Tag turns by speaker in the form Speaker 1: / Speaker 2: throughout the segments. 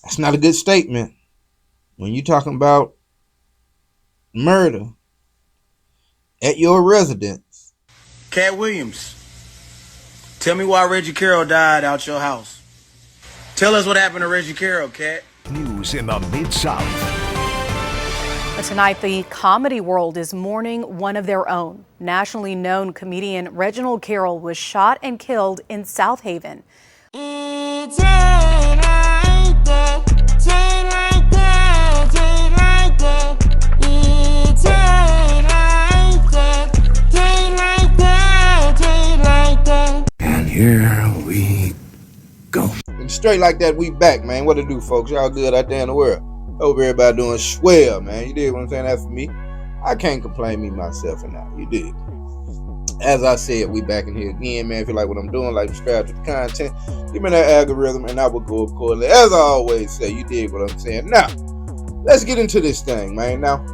Speaker 1: That's not a good statement when you're talking about murder at your residence.
Speaker 2: Katt Williams, tell me why Reggie Carroll died out your house. Tell us what happened to Reggie Carroll, Katt.
Speaker 3: News in the Mid-South.
Speaker 4: Tonight, the comedy world is mourning one of their own. Nationally known comedian Reginal Carroll was shot and killed in South Haven.
Speaker 3: And here we go.
Speaker 1: And straight like that, we back, man. What to do, folks? Y'all good out there in the world? Hope everybody doing swell, man. You dig what I'm saying? That's for me. I can't complain me, myself, and I. You dig? As I said, we back in here again, man. If you like what I'm doing, like, subscribe to the content. Give me that algorithm, and I will go accordingly. As I always say, you dig what I'm saying? Now, let's get into this thing, man. Now,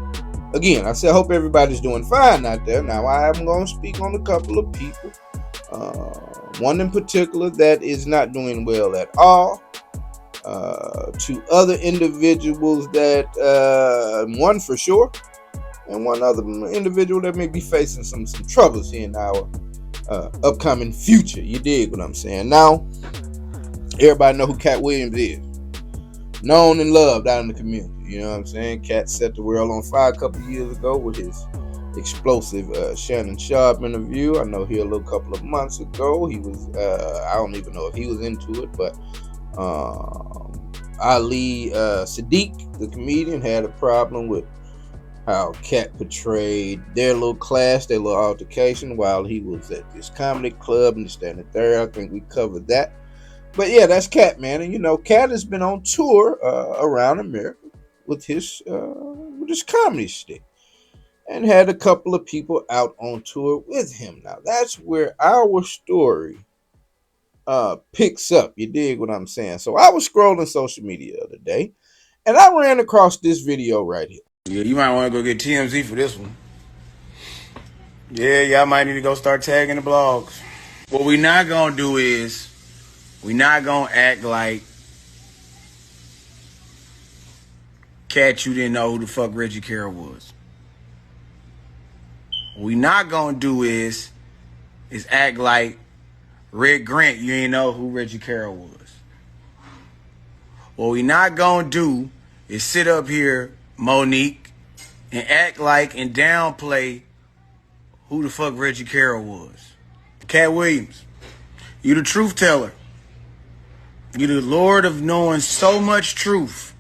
Speaker 1: again, I said, I hope everybody's doing fine out there. Now, I am going to speak on a couple of people. One in particular that is not doing well at all. To other individuals that, one for sure, and one other individual that may be facing some troubles in our upcoming future. You dig what I'm saying? Now, everybody know who Katt Williams is. Known and loved out in the community. You know what I'm saying? Katt set the world on fire a couple years ago with his explosive Shannon Sharp interview. I know here a little couple of months ago he was I don't even know if he was into it, but Ali Sadiq, the comedian, had a problem with how Katt portrayed their little clash, their little altercation while he was at this comedy club and this, that, and the third. I think we covered that. But yeah, that's Katt, man. And you know, Katt has been on tour around America with his comedy stick, and had a couple of people out on tour with him. Now, that's where our story picks up. You dig what I'm saying? So I was scrolling social media the other day, and I ran across this video right here.
Speaker 2: Yeah, you might want to go get TMZ for this one. Yeah, y'all might need to go start tagging the blogs. What we not gonna do is, we not gonna act like Katt, you didn't know who the fuck Reggie Carroll was. What we not gonna do is act like Red Grant, you ain't know who Reggie Carroll was. What we not gonna do is sit up here, Monique, and act like and downplay who the fuck Reggie Carroll was. Katt Williams, you the truth teller. You the Lord of knowing so much truth.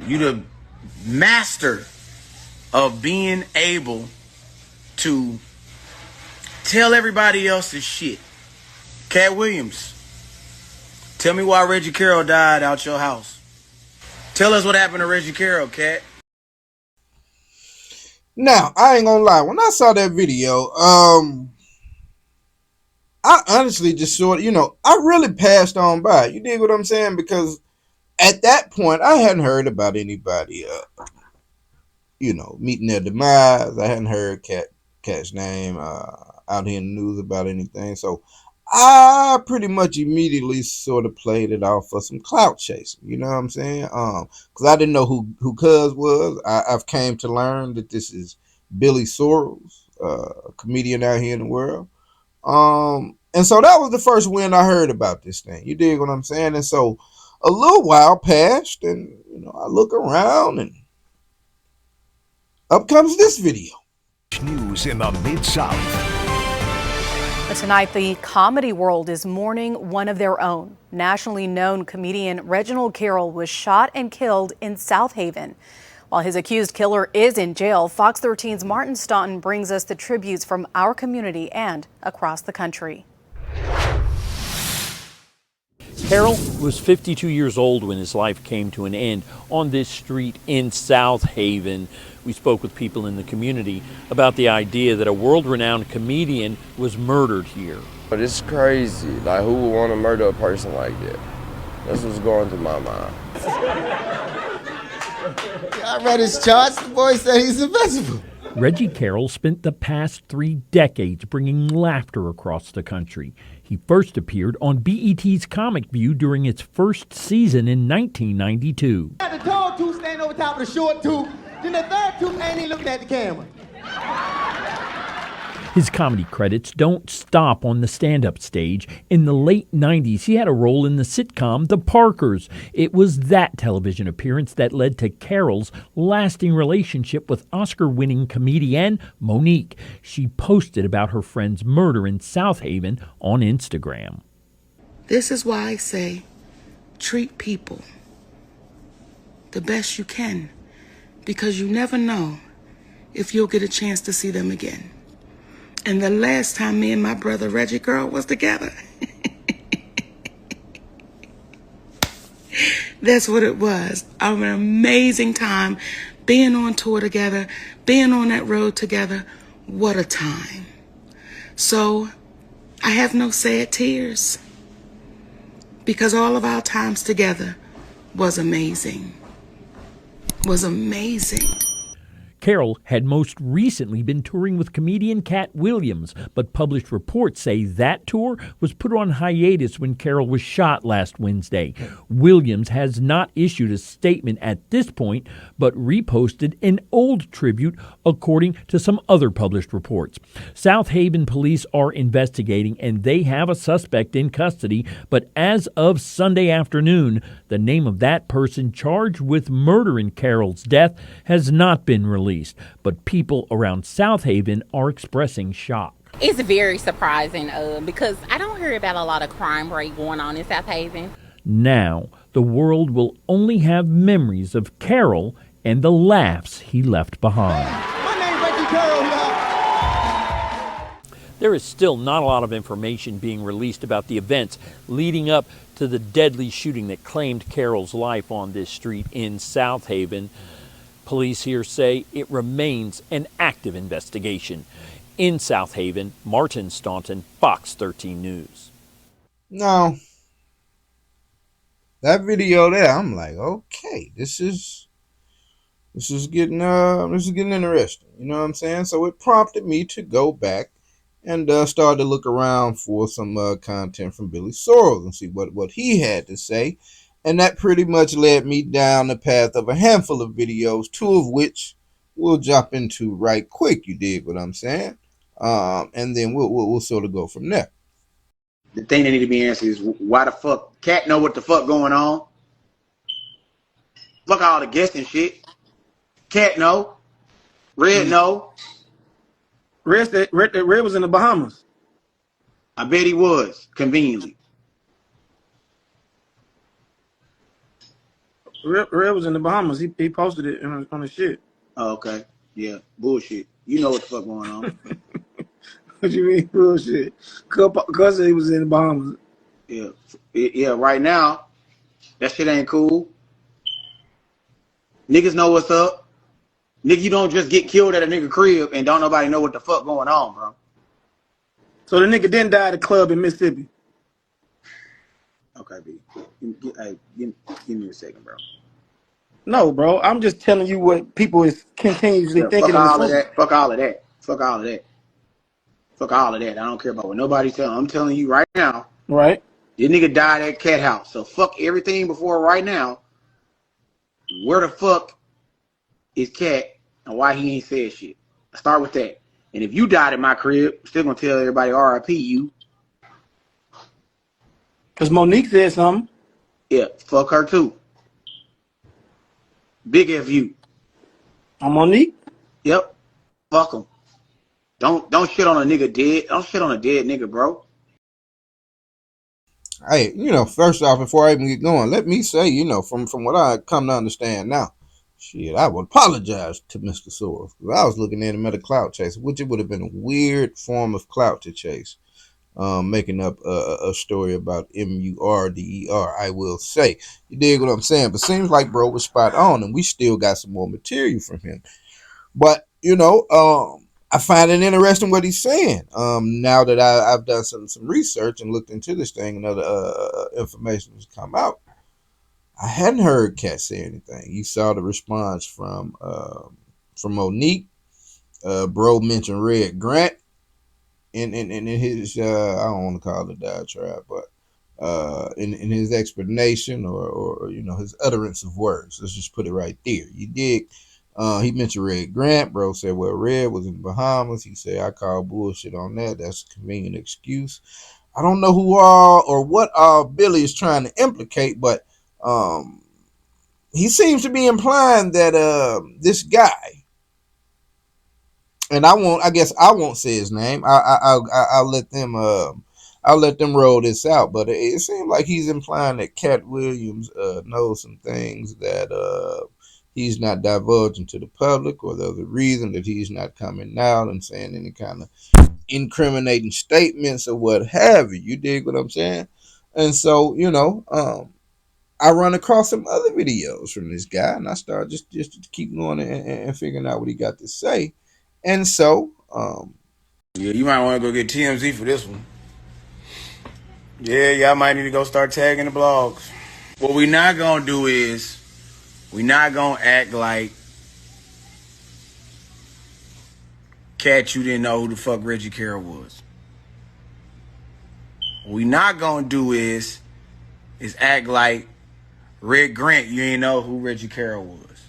Speaker 2: You the master of being able to tell everybody else's shit. Katt Williams, tell me why Reggie Carroll died out your house. Tell us what happened to Reggie Carroll, Katt.
Speaker 1: Now, I ain't gonna lie. When I saw that video, I honestly just sort of, I really passed on by. You dig what I'm saying? Because at that point, I hadn't heard about anybody, meeting their demise. I hadn't heard Katt's name out here in the news about anything. So I pretty much immediately sort of played it off for some clout chasing. You know what I'm saying? Because I didn't know who Cuz was. I've came to learn that this is Billy Sorrells, a comedian out here in the world. And so that was the first win I heard about this thing. You dig what I'm saying? And so a little while passed, and I look around, and up comes this video.
Speaker 3: News in the Mid-South.
Speaker 4: Tonight, the comedy world is mourning one of their own. Nationally known comedian Reginal Carroll was shot and killed in South Haven. While his accused killer is in jail, Fox 13's Martin Staunton brings us the tributes from our community and across the country.
Speaker 5: Carroll was 52 years old when his life came to an end on this street in South Haven. We spoke with people in the community about the idea that a world-renowned comedian was murdered here.
Speaker 6: But it's crazy. Like, who would want to murder a person like that? That's what's going through my mind.
Speaker 7: I read his charts. The boy said he's invincible.
Speaker 5: Reggie Carroll spent the past 3 decades bringing laughter across the country. He first appeared on BET's Comic View during its first season in 1992.
Speaker 7: The tall tooth standing over top of the short tooth, then the third tooth ain't even looking at the camera.
Speaker 5: His comedy credits don't stop on the stand-up stage. In the late 90s, he had a role in the sitcom The Parkers. It was that television appearance that led to Carroll's lasting relationship with Oscar-winning comedian Monique. She posted about her friend's murder in South Haven on Instagram.
Speaker 8: This is why I say, treat people the best you can, because you never know if you'll get a chance to see them again. And the last time me and my brother Reginal Carroll was together, that's what it was. An amazing time being on tour together, being on that road together. What a time. So I have no sad tears because all of our times together was amazing. Was amazing.
Speaker 5: Carroll had most recently been touring with comedian Katt Williams, but published reports say that tour was put on hiatus when Carroll was shot last Wednesday. Williams has not issued a statement at this point, but reposted an old tribute according to some other published reports. South Haven police are investigating and they have a suspect in custody, but as of Sunday afternoon, the name of that person charged with murder in Carroll's death has not been released. But people around South Haven are expressing shock.
Speaker 9: It's very surprising because I don't hear about a lot of crime rate going on in South Haven.
Speaker 5: Now, the world will only have memories of Carroll and the laughs he left behind.
Speaker 7: My name's Reginal Carroll, y'all.
Speaker 5: There is still not a lot of information being released about the events leading up to the deadly shooting that claimed Carroll's life on this street in South Haven. Police here say it remains an active investigation. In South Haven, Martin Staunton, Fox 13 News.
Speaker 1: Now, that video there, I'm like, okay, this is getting interesting. You know what I'm saying? So it prompted me to go back and start to look around for some content from Billy Sorrells and see what he had to say. And that pretty much led me down the path of a handful of videos, 2 of which we'll jump into right quick. You dig what I'm saying? And then we'll sort of go from there.
Speaker 10: The thing that need to be answered is why the fuck Katt know what the fuck going on? Fuck all the guessing shit. Katt know. Red know.
Speaker 11: Red was in the Bahamas.
Speaker 10: I bet he was, conveniently.
Speaker 11: Red was in the Bahamas. He posted it on his shit.
Speaker 10: Oh, okay. Yeah. Bullshit. You know what the fuck going on.
Speaker 11: What you mean bullshit? Because he was in the Bahamas.
Speaker 10: Yeah. Yeah, right now, that shit ain't cool. Niggas know what's up. Nigga, you don't just get killed at a nigga crib and don't nobody know what the fuck going on, bro.
Speaker 11: So the nigga didn't die at a club in Mississippi.
Speaker 10: Okay, B. Give me a second, bro.
Speaker 11: No, bro. I'm just telling you what people is continuously thinking.
Speaker 10: Fuck all of that. Fuck all of that. Fuck all of that. Fuck all of that. I don't care about what nobody's telling. I'm telling you right now.
Speaker 11: Right.
Speaker 10: This nigga died at Katt house. So fuck everything before right now. Where the fuck is Katt and why he ain't said shit? I start with that. And if you died at my crib, I'm still gonna tell everybody RIP you.
Speaker 11: Cause Monique said something.
Speaker 10: Yeah, fuck her too. Big F you.
Speaker 11: On Monique?
Speaker 10: Yep. Fuck him. Don't shit on a nigga dead. Don't shit on a dead nigga, bro.
Speaker 1: Hey, first off, before I even get going, let me say, from what I come to understand now, shit, I would apologize to Mr. Sorrells. I was looking at him at a clout chase, which it would have been a weird form of clout to chase. Making up a story about MURDER, I will say. You dig what I'm saying? But seems like bro was spot on, and we still got some more material from him. But, I find it interesting what he's saying. Now that I've done some research and looked into this thing and other information has come out, I hadn't heard Katt say anything. You saw the response from Monique. Bro mentioned Red Grant in his I don't want to call it a diatribe, but in his explanation or his utterance of words. Let's just put it right there. You dig? He mentioned Red Grant. Bro said, well, Red was in the Bahamas. He said, I call bullshit on that. That's a convenient excuse. I don't know who all or what all Billy is trying to implicate, but he seems to be implying that this guy, and I guess I won't say his name. I'll let them roll this out. But it seems like he's implying that Katt Williams knows some things that he's not divulging to the public, or there's a reason that he's not coming out and saying any kind of incriminating statements or what have you. You dig what I'm saying? And so, I run across some other videos from this guy, and I start just to keep going and figuring out what he got to say. And so,
Speaker 2: yeah, you might want to go get TMZ for this one. Yeah, y'all might need to go start tagging the blogs. What we not gonna do is we not gonna act like Katt, you didn't know who the fuck Reggie Carroll was. What we not gonna do is act like Red Grant, you ain't know who Reggie Carroll was.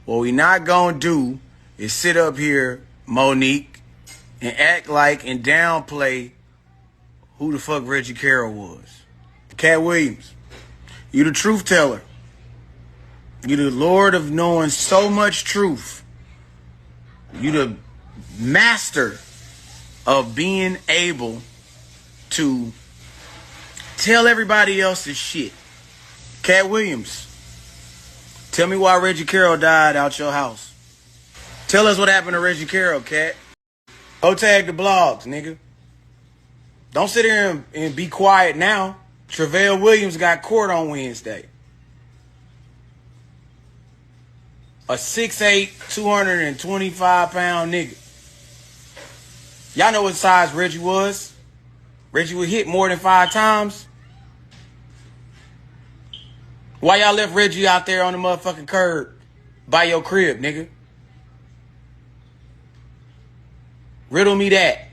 Speaker 2: What we not gonna do is sit up here, Monique, and act like and downplay who the fuck Reggie Carroll was. Katt Williams, you the truth teller. You the Lord of knowing so much truth. You the master of being able to tell everybody else's shit. Katt Williams, tell me why Reggie Carroll died out your house. Tell us what happened to Reggie Carroll, Katt. Go tag the blogs, nigga. Don't sit here and be quiet now. Tre'vell Williams got court on Wednesday. A 6'8", 225-pound nigga. Y'all know what size Reggie was? Reggie would hit more than 5 times. Why y'all left Reggie out there on the motherfucking curb by your crib, nigga? Riddle me that.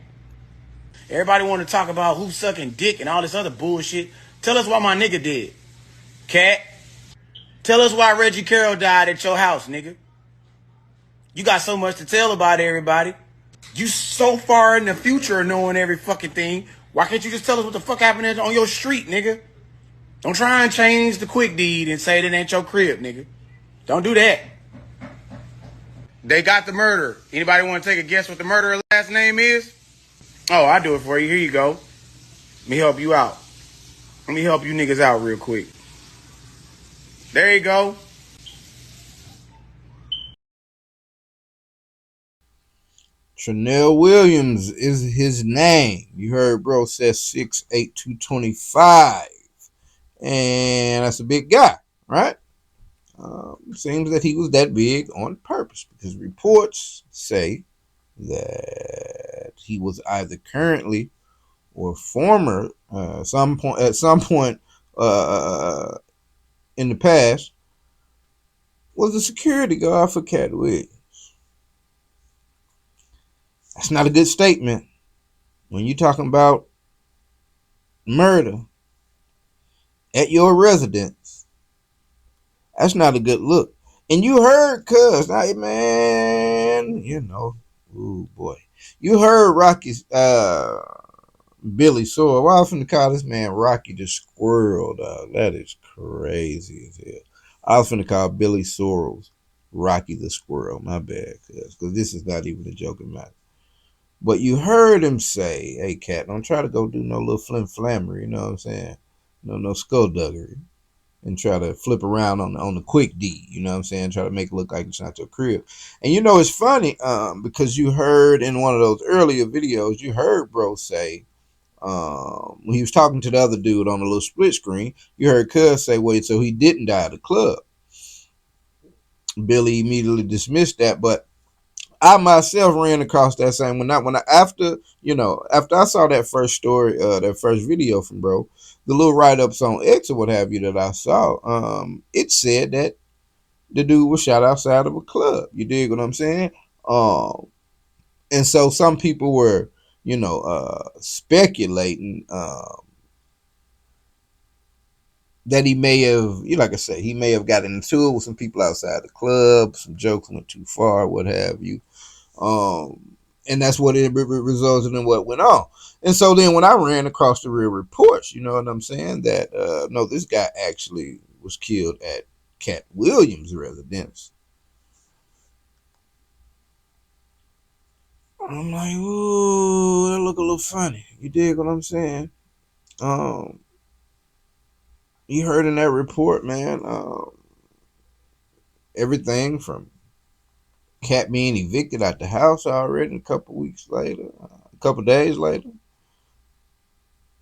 Speaker 2: Everybody want to talk about who's sucking dick and all this other bullshit. Tell us why my nigga did. Katt. Tell us why Reggie Carroll died at your house, nigga. You got so much to tell about everybody. You so far in the future knowing every fucking thing. Why can't you just tell us what the fuck happened on your street, nigga? Don't try and change the quick deed and say that ain't your crib, nigga. Don't do that. They got the murderer. Anybody want to take a guess what the murderer's last name is? Oh, I'll do it for you. Here you go. Let me help you out. Let me help you niggas out real quick. There you go.
Speaker 1: Reginal Williams is his name. You heard bro says 6'8", 225. And that's a big guy, right? Seems that he was that big on purpose, because reports say that he was either currently or former at some point in the past was a security guard for Katt Williams. That's not a good statement when you're talking about murder at your residence. That's not a good look. And you heard cuz, hey man, ooh boy. You heard Rocky's Billy Sorrell. Why I was finna call this man Rocky the Squirrel, dog. That is crazy as hell. I was finna call Billy Sorrells Rocky the Squirrel. My bad, cuz this is not even a joking matter. But you heard him say, hey, Katt, don't try to go do no little flim-flammery, you know what I'm saying? No skullduggery. And try to flip around on the quick D, you know what I'm saying? Try to make it look like it's not your crib. And it's funny, because you heard in one of those earlier videos, you heard bro say, when he was talking to the other dude on the little split screen, you heard cuz say, wait, so he didn't die at the club. Billy immediately dismissed that, but I myself ran across that same after I saw that first story, that first video from bro, the little write-ups on X or what have you that I saw, it said that the dude was shot outside of a club. You dig what I'm saying? And so some people were, speculating that he may have, like I said, he may have gotten into it with some people outside the club. Some jokes went too far, what have you. And that's what it resulted in what went on. And so then when I ran across the real reports, you know what I'm saying, that no, this guy actually was killed at Katt Williams' residence. I'm like, ooh, that look a little funny. You dig what I'm saying? You heard in that report, man, everything from Katt being evicted out the house already a couple weeks later, a couple days later,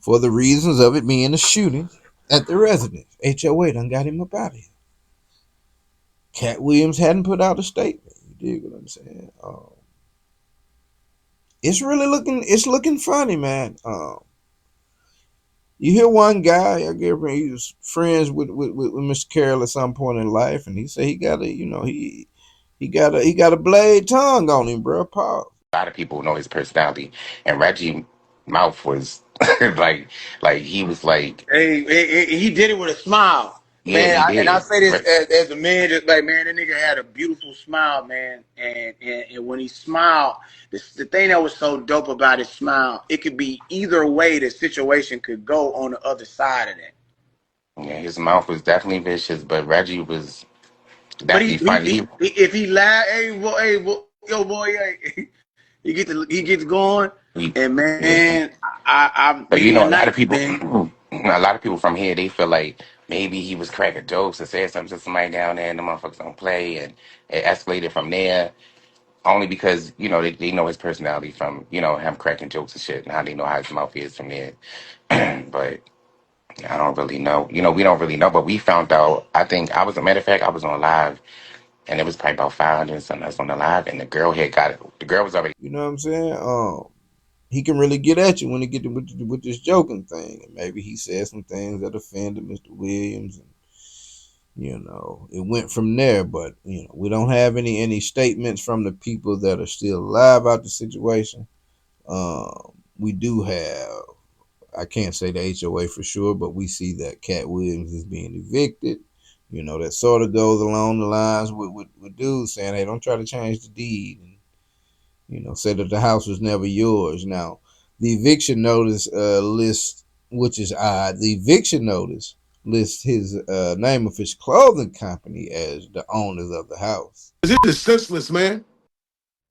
Speaker 1: for the reasons of it being a shooting at the residence. HOA done got him up out of here. Katt Williams hadn't put out a statement. You dig what I'm saying? It's really looking funny, man. You hear one guy, I guess he was friends with Mr. Carroll at some point in life, and he said he got he got a blade tongue on him, bro. Paul.
Speaker 12: A lot of people know his personality, and Reggie mouth was like he was like,
Speaker 10: Hey, he did it with a smile,
Speaker 12: yeah,
Speaker 10: man.
Speaker 12: he
Speaker 10: And I
Speaker 12: did.
Speaker 10: say this as a man, just like, man, that nigga had a beautiful smile, man. And when he smiled, the thing that was so dope about his smile, it could be either way the situation could go on the other side of that.
Speaker 12: Yeah, his mouth was definitely vicious, but Reggie was
Speaker 10: But
Speaker 12: definitely funny.
Speaker 10: if he laugh, yo, boy, hey, he gets going, and man, I'm
Speaker 12: But
Speaker 10: me
Speaker 12: you know,
Speaker 10: and Nike, man.
Speaker 12: a lot of people from here, they feel like maybe he was cracking jokes or said something to somebody down there, and the motherfuckers don't play, and it escalated from there. Only because they know his personality from him cracking jokes and shit, and how they know how his mouth is from there. But I don't really know. We don't really know. But we found out. I think I was a matter of fact, I was on live, and it was probably about 500 and something else on the live, and the girl had got it. The girl was already.
Speaker 1: You know what I'm saying? He can really get at you when he get with this joking thing, and maybe he said some things that offended Mr. Williams, and it went from there. But we don't have any statements from the people that are still alive about the situation. We do have, I can't say the HOA for sure, but we see that Katt Williams is being evicted. That sort of goes along the lines with dudes saying, hey, don't try to change the deed. And, say that the house was never yours. Now, the eviction notice lists, which is odd, the eviction notice lists his name of his clothing company as the owners of the house.
Speaker 13: This is senseless, man.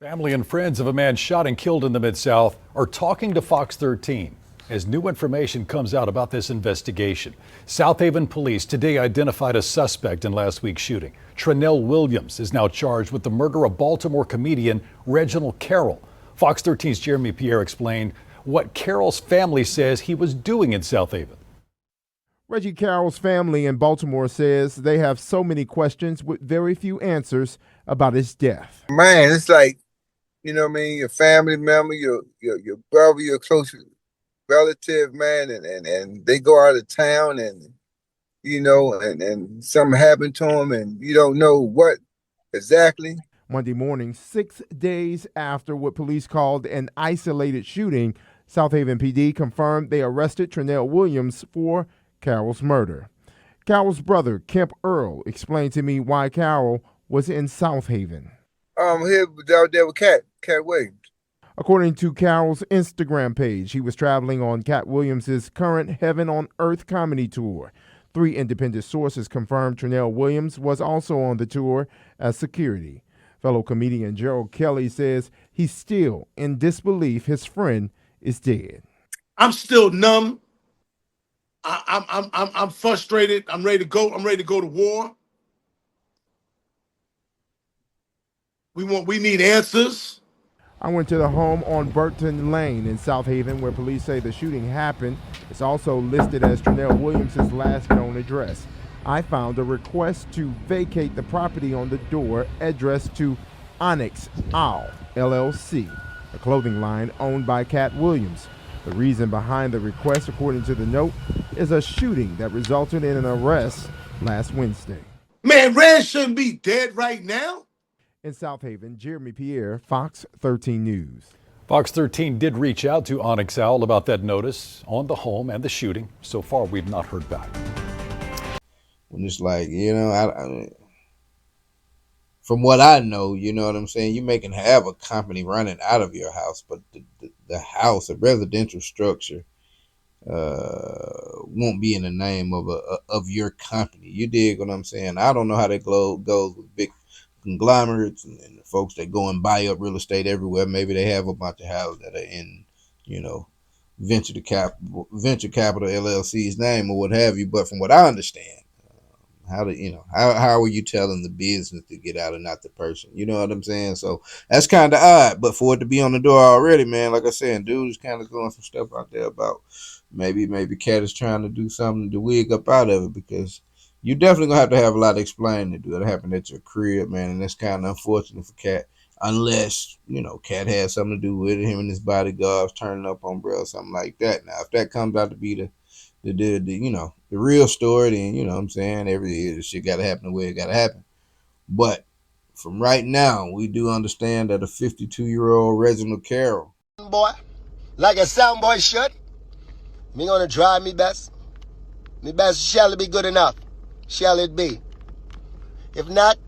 Speaker 14: Family and friends of a man shot and killed in the Mid-South are talking to Fox 13 as new information comes out about this investigation. South Haven police today identified a suspect in last week's shooting. Reginal Williams is now charged with the murder of Baltimore comedian Reginal Carroll. Fox 13's Jeremy Pierre explained what Carroll's family says he was doing in South Haven.
Speaker 15: Reggie Carroll's family in Baltimore says they have so many questions with very few answers about his death.
Speaker 16: Man, it's like, your family member, your brother, your close relative, man, and they go out of town and, and something happened to them and you don't know what exactly.
Speaker 15: Monday morning, 6 days after what police called an isolated shooting, South Haven PD confirmed they arrested Reginal Williams for Carroll's murder. Carroll's brother, Kemp Earl, explained to me why Carroll was in South Haven.
Speaker 16: Here out there with Katt Williams.
Speaker 15: According to Carroll's Instagram page, he was traveling on Katt Williams' current Heaven on Earth comedy tour. 3 independent sources confirmed Reginal Williams was also on the tour as security. Fellow comedian Gerald Kelly says he's still in disbelief his friend is dead.
Speaker 13: I'm still numb. I'm frustrated. I'm ready to go. I'm ready to go to war. We need answers.
Speaker 15: I went to the home on Burton Lane in South Haven where police say the shooting happened. It's also listed as Reginal Williams' last known address. I found a request to vacate the property on the door addressed to Onyx Owl, LLC, a clothing line owned by Katt Williams. The reason behind the request, according to the note, is a shooting that resulted in an arrest last Wednesday.
Speaker 13: Man, Red shouldn't be dead right now.
Speaker 15: In South Haven, Jeremy Pierre, Fox 13 News.
Speaker 14: Fox 13 did reach out to Onyx Owl about that notice on the home and the shooting. So far, we've not heard back.
Speaker 1: When it's like, I from what I know, you know what I'm saying, you may can have a company running out of your house, but the house, a residential structure, won't be in the name of your company. You dig what I'm saying? I don't know how that goes with big conglomerates and the folks that go and buy up real estate everywhere. Maybe they have a bunch of houses that are in, venture capital LLC's name or what have you. But from what I understand, how are you telling the business to get out and not the person? You know what I'm saying? So that's kind of odd. But for it to be on the door already, man, like I said, dude is kind of throwing some stuff out there about maybe Katt is trying to do something to wig up out of it, because you definitely gonna have a lot of explaining to do. It happened at your crib, man, and that's kind of unfortunate for Katt. Unless Katt had something to do with it, him and his bodyguards turning up on bro or something like that. Now, if that comes out to be the real story, then what I'm saying, every shit gotta happen the way it gotta happen. But from right now, we do understand that a 52-year-old Reginal Carroll,
Speaker 17: boy, like a sound boy should, me gonna try me best. Me best shall it be good enough. Shall it be? If not,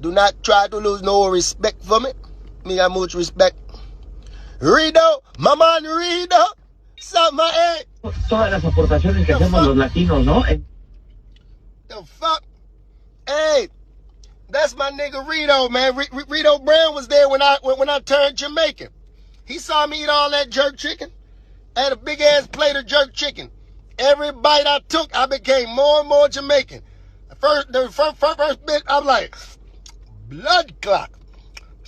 Speaker 17: do not try to lose no respect for me. Me got much respect. Rido, my man Rido, suck my head. Todas las aportaciones que hacemos los latinos, ¿no? The fuck? Hey, that's my nigga Rido, man. Rido Brown was there when I turned Jamaican. He saw me eat all that jerk chicken. I had a big ass plate of jerk chicken. Every bite I took, I became more and more Jamaican. The first bit, I'm like, blood clot.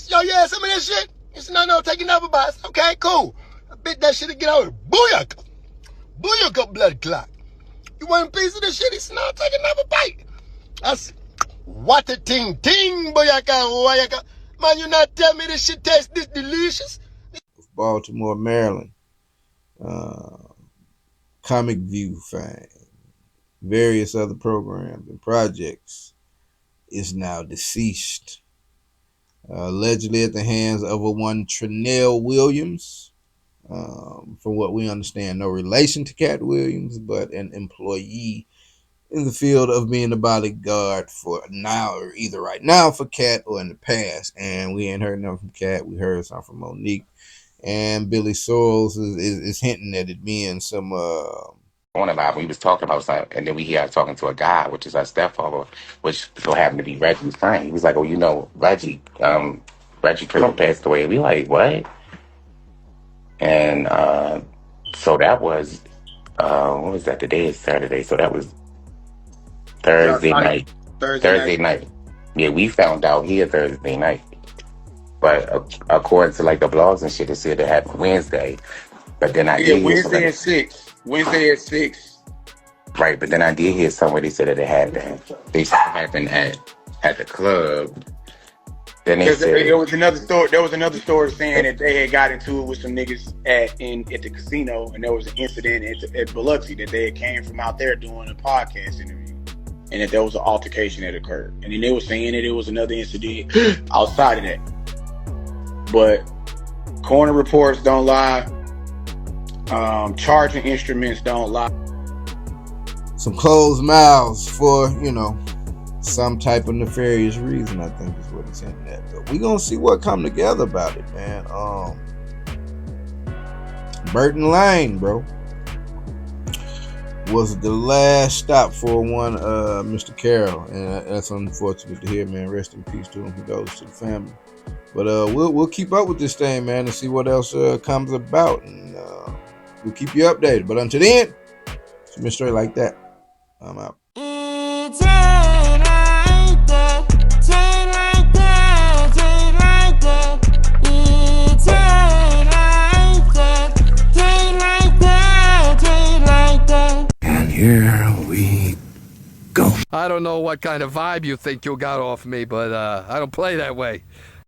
Speaker 17: Yo, you had some of that shit? He said, no, take another bite. Okay, cool. I bit that shit to get out. Booyaka. Booyaka blood clot. You want a piece of this shit? He said, no, take another bite. I said, what a ting, booyaka. Man, you not tell me this shit tastes this delicious?
Speaker 1: Baltimore, Maryland. Comic View fame, various other programs and projects, is now deceased. Allegedly at the hands of one Reginal Williams. From what we understand, no relation to Katt Williams, but an employee in the field of being a bodyguard for now, or either right now for Katt or in the past. And we ain't heard nothing from Katt. We heard something from Monique. And Billy Sorrells is hinting at it being some
Speaker 12: On a live, we was talking about something, and then we hear talking to a guy, which is our stepfather, which so happened to be Reggie's friend. He was like, "Oh, Reggie Carroll passed away." We like, what? And so that was what was that? Today is Saturday, so that was Thursday night. Thursday night. Yeah, we found out here Thursday night. But according to like the blogs and shit, it said it happened Wednesday. But then I did
Speaker 2: Wednesday at 6. Wednesday at 6.
Speaker 12: Right, but then I did hear somewhere they said that it happened. They said it happened at the club. Then they said
Speaker 2: there was another story saying that they had got into it with some niggas at the casino, and there was an incident at Biloxi that they had came from out there doing a podcast interview, and that there was an altercation that occurred. And then they were saying that it was another incident outside of that. But coroner reports don't lie. Charging instruments don't lie.
Speaker 1: Some closed mouths for, some type of nefarious reason, I think is what it's hinting at. But we gonna see what come together about it, man. Burton Lane, bro, was the last stop for one Mr. Carroll, and that's unfortunate to hear, man. Rest in peace to him. Condolences to the family. But we'll keep up with this thing, man, and see what else comes about, and we'll keep you updated. But until then, it's been straight like that. I'm out.
Speaker 3: And here we go.
Speaker 18: I don't know what kind of vibe you think you got off me, but I don't play that way.